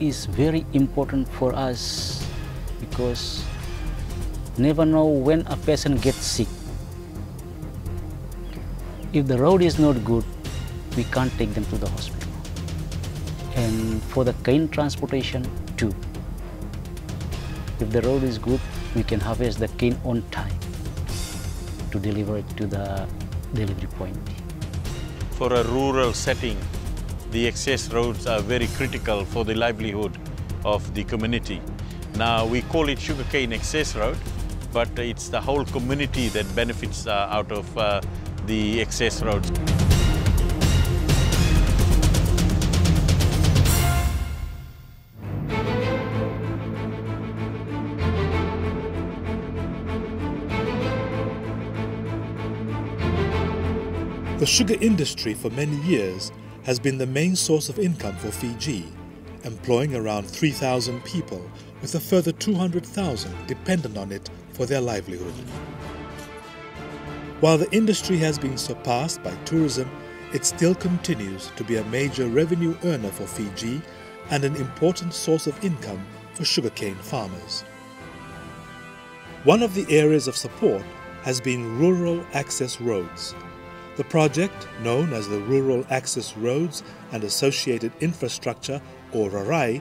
is very important for us because never know when a person gets sick. If the road is not good, we can't take them to the hospital. And for the cane transportation too. If the road is good, we can harvest the cane on time to deliver it to the delivery point. For a rural setting, the access roads are very critical for the livelihood of the community. Now, we call it sugarcane access road, but it's the whole community that benefits out of the access roads. The sugar industry for many years has been the main source of income for Fiji, employing around 3,000 people, with a further 200,000 dependent on it for their livelihood. While the industry has been surpassed by tourism, it still continues to be a major revenue earner for Fiji and an important source of income for sugarcane farmers. One of the areas of support has been rural access roads. The project, known as the Rural Access Roads and Associated Infrastructure, or RARAI,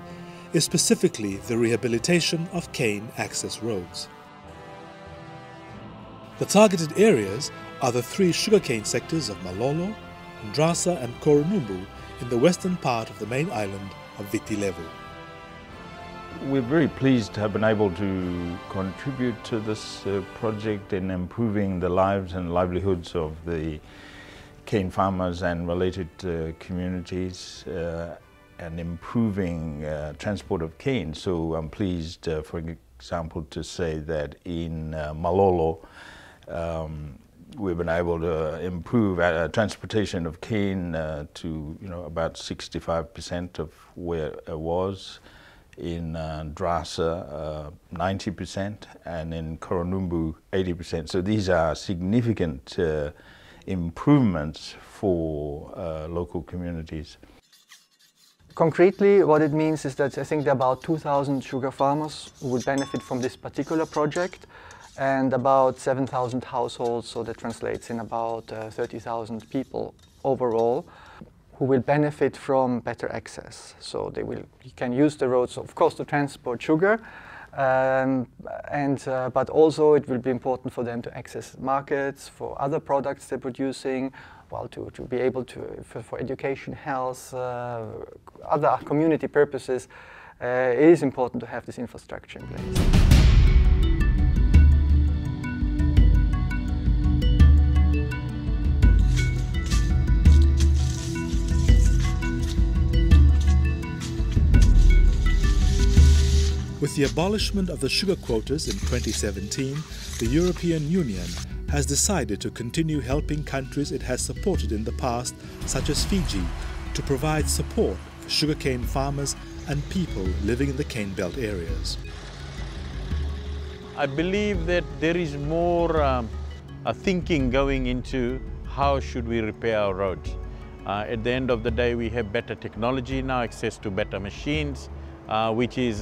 is specifically the rehabilitation of cane access roads. The targeted areas are the three sugarcane sectors of Malolo, Drasa and Koronubu in the western part of the main island of Viti Levu. We're very pleased to have been able to contribute to this project in improving the lives and livelihoods of the cane farmers and related communities and improving transport of cane. So I'm pleased, for example, to say that in Malolo we've been able to improve transportation of cane to about 65% of where it was. In Drasa, 90%, and in Koronubu, 80%. So these are significant improvements for local communities. Concretely, what it means is that I think there are about 2,000 sugar farmers who would benefit from this particular project, and about 7,000 households, so that translates in about 30,000 people overall, who will benefit from better access. So you can use the roads, of course, to transport sugar, but also it will be important for them to access markets for other products they're producing, well, to be able to, for education, health, other community purposes. It is important to have this infrastructure in place. With the abolishment of the sugar quotas in 2017, the European Union has decided to continue helping countries it has supported in the past, such as Fiji, to provide support for sugarcane farmers and people living in the cane belt areas. I believe that there is more a thinking going into how should we repair our roads. At the end of the day, we have better technology now, access to better machines, which is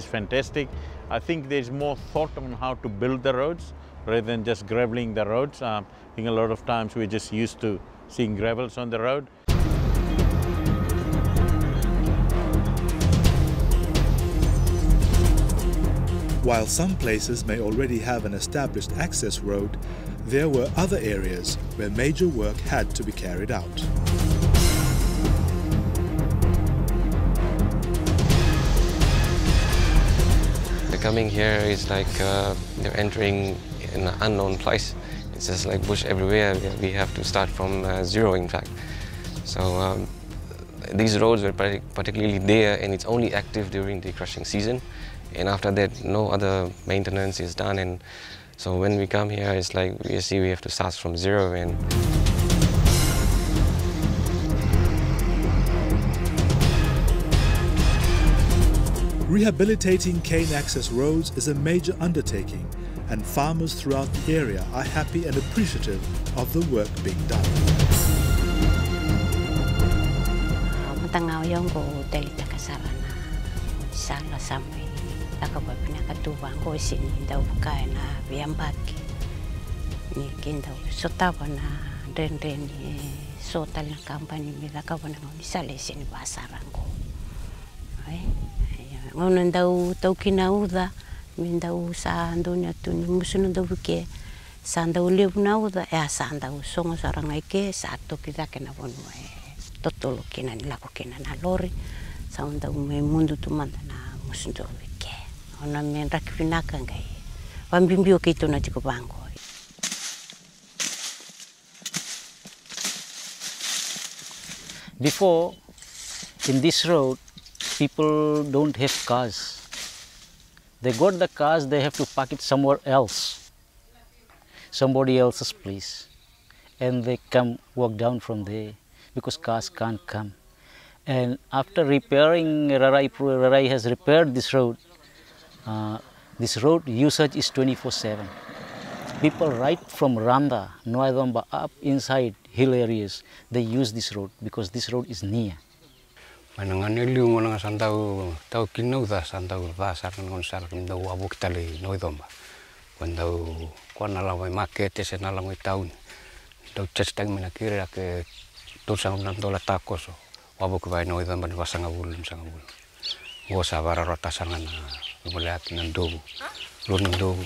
fantastic. I think there's more thought on how to build the roads rather than just graveling the roads. I think a lot of times we're just used to seeing gravels on the road. While some places may already have an established access road, there were other areas where major work had to be carried out. Coming here is like they're entering an unknown place. It's just like bush everywhere. We have to start from zero, in fact. So these roads were particularly there, and it's only active during the crushing season. And after that, no other maintenance is done. And so when we come here, it's like we see we have to start from zero. And rehabilitating cane access roads is a major undertaking, and farmers throughout the area are happy and appreciative of the work being done. sala sampai akaba pinakatuba ko sini daw kaya na biambaki ni kindaw sotaba na den sotal na company mi akaba na ni sale sini basarango ai ngono daw tau kinauda min daw sa andonya tu ni musuno daw ke sa daw leunauda sa daw songo sarang ke sa to kita kena bono totolo kina ni lako kina na lori sa daw may mundo tu manda na musundo ke ona men rakipinaka ngai wambimbio ke ito na tiko bango. Before, in this road, people don't have cars. They got the cars, they have to park it somewhere else, somebody else's place, and they come walk down from there because cars can't come. And after repairing, RARAI has repaired this road usage is 24/7. People right from Randa, Noadomba up inside hill areas, they use this road because this road is near. Manangani liu ngona santau tau kinauda santau dasar ngon sar kinda wabu kitali Noadomba. Quando kwana la mai market se na la mai town. Tau chestang mina kira ke tosang nan dola takoso. Wabu ke vai Noadomba wasanga bulum sanga bul. Go sabara rota sanga na mulat nan dobu. Lunang dobu.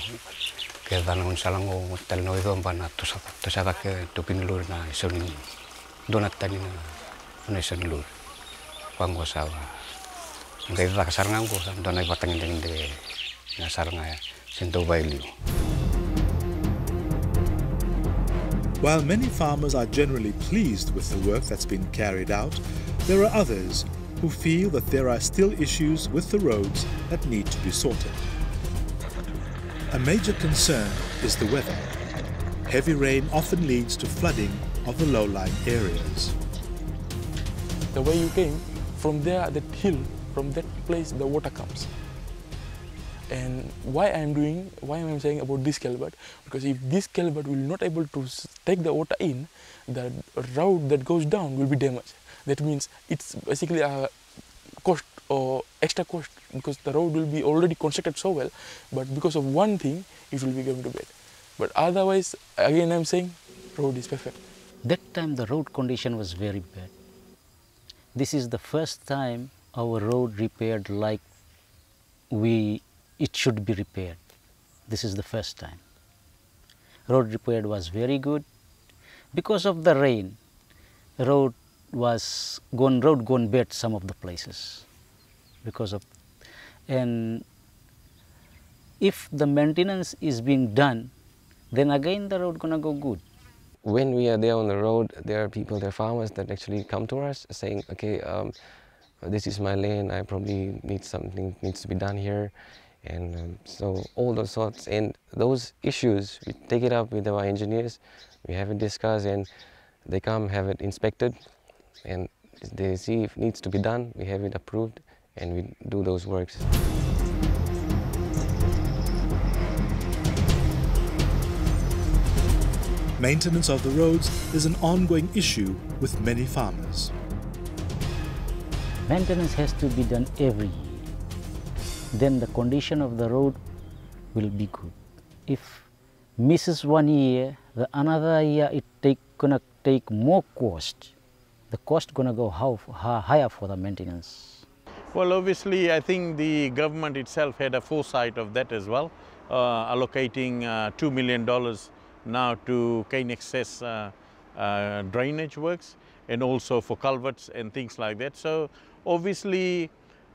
Ke danang salango tel Noadomba na tosaka ke tupinulur na isoni donat tani na isoni lur. Panggo sawa. Ngai ra kasarngang ko sa donai batang de na sarnga sento bailiu. While many farmers are generally pleased with the work that's been carried out, there are others who feel that there are still issues with the roads that need to be sorted. A major concern is the weather. Heavy rain often leads to flooding of the low-lying areas. The way you came, from there, that hill, from that place, the water comes. And why I'm saying about this culvert, because if this culvert will not able to take the water in, the road that goes down will be damaged. That means it's basically a cost or extra cost because the road will be already constructed so well, but because of one thing, it will be going to bad. But otherwise, again I'm saying, road is perfect. That time the road condition was very bad. This is the first time our road repaired like it should be repaired. This is the first time. Road repaired was very good. Because of the rain, road gone bad some of the places. And if the maintenance is being done, then again the road gonna go good. When we are there on the road, there are people, there are farmers that actually come to us saying, okay, this is my land, I probably need something needs to be done here. And so all those sorts, and those issues, we take it up with our engineers, we have it discussed, and they come have it inspected, and they see if it needs to be done, we have it approved, and we do those works. Maintenance of the roads is an ongoing issue with many farmers. Maintenance has to be done every year. Then the condition of the road will be good. If misses 1 year, the another year gonna take more cost. The cost gonna go higher for the maintenance. Well, obviously, I think the government itself had a foresight of that as well, allocating $2 million now to cane access drainage works and also for culverts and things like that. So obviously,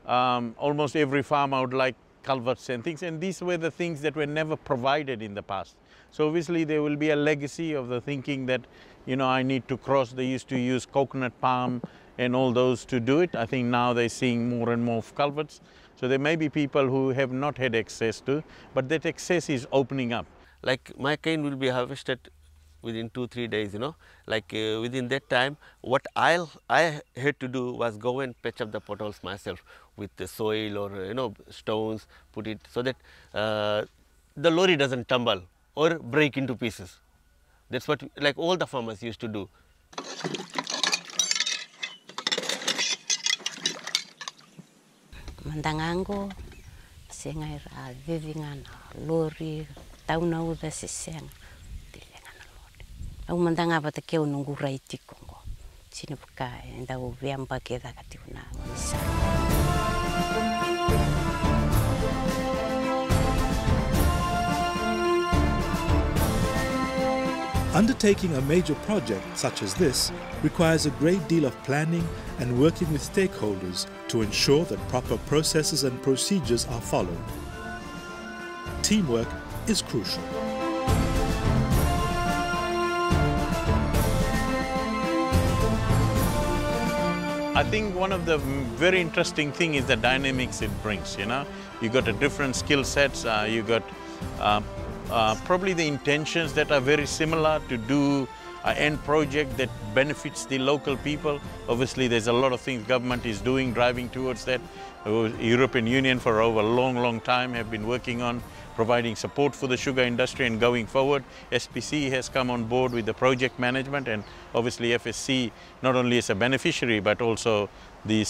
almost every farmer would like culverts and things, and these were the things that were never provided in the past. So obviously there will be a legacy of the thinking that, you know, I need to cross. They used to use coconut palm and all those to do it. I think now they're seeing more and more of culverts. So there may be people who have not had access to, but that access is opening up. Like my cane will be harvested within 2-3 days, you know, like within that time, what I had to do was go and patch up the potholes myself with the soil or, you know, stones, put it so that the lorry doesn't tumble or break into pieces. That's what like all the farmers used to do. mandangango sengai ra vivingan lori tauna uda seseng dilengan lori au mandanga bata keu nungu raiti kongo sini buka ndau viamba keda katiuna ngisa. Undertaking a major project such as this requires a great deal of planning and working with stakeholders to ensure that proper processes and procedures are followed. Teamwork is crucial. I think one of the very interesting thing is the dynamics it brings, you know. You got a different skill sets, you got probably the intentions that are very similar to do an end project that benefits the local people. Obviously, there's a lot of things government is doing, driving towards that. European Union for over a long time have been working on providing support for the sugar industry and going forward. SPC has come on board with the project management, and obviously FSC not only is a beneficiary but also the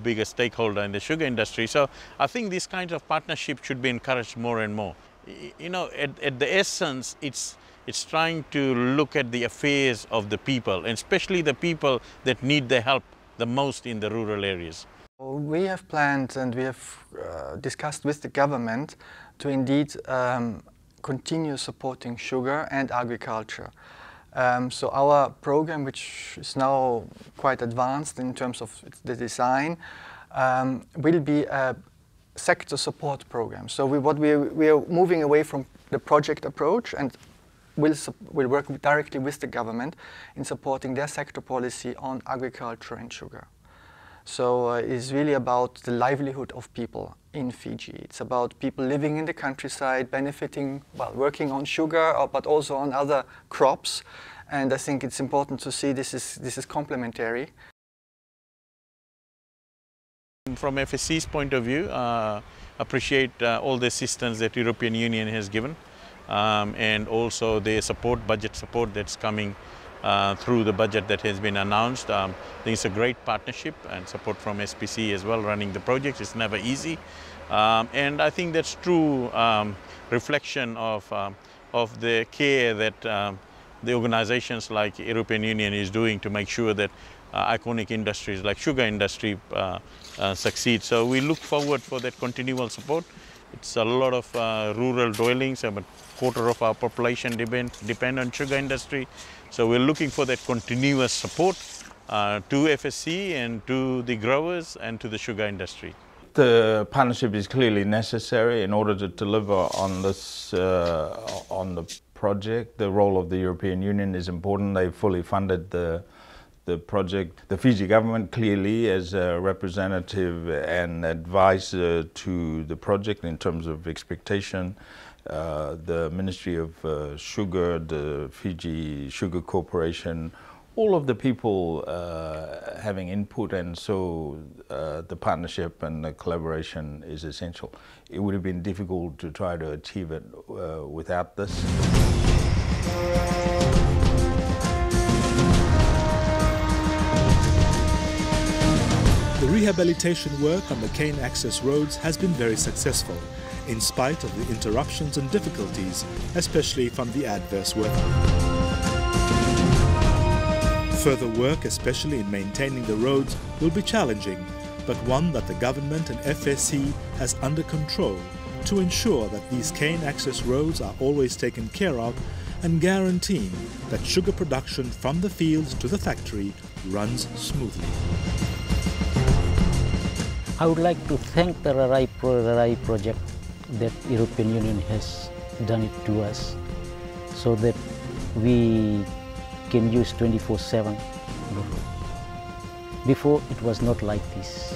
biggest stakeholder in the sugar industry. So I think these kinds of partnerships should be encouraged more and more. You know, at the essence, it's trying to look at the affairs of the people, and especially the people that need the help the most in the rural areas. We have planned and we have discussed with the government to indeed continue supporting sugar and agriculture. So our program, which is now quite advanced in terms of the design, will be a sector support program. So we are moving away from the project approach and will work directly with the government in supporting their sector policy on agriculture and sugar. So it's really about the livelihood of people in Fiji. It's about people living in the countryside, benefiting while working on sugar, but also on other crops. And I think it's important to see this is complementary. From FSC's point of view, appreciate all the assistance that European Union has given, and also the budget support that's coming through the budget that has been announced. I think it's a great partnership and support from SPC as well running the project. It's never easy, and I think that's true reflection of the care that the organizations like European Union is doing to make sure that iconic industries like sugar industry succeed. So we look forward for that continual support. It's a lot of rural dwellings, about a quarter of our population depend on sugar industry. So we're looking for that continuous support to FSC and to the growers and to the sugar industry. The partnership is clearly necessary in order to deliver on this, on the project. The role of the European Union is important. They fully funded the project. The Fiji government clearly as a representative and advisor to the project in terms of expectation. The Ministry of Sugar, the Fiji Sugar Corporation, all of the people having input, and so the partnership and the collaboration is essential. It would have been difficult to try to achieve it without this. The rehabilitation work on the cane access roads has been very successful, in spite of the interruptions and difficulties, especially from the adverse weather. Further work, especially in maintaining the roads, will be challenging, but one that the government and FSC has under control to ensure that these cane access roads are always taken care of and guaranteeing that sugar production from the fields to the factory runs smoothly. I would like to thank the RARAI project that European Union has done it to us, so that we can use 24/7. Before it was not like this.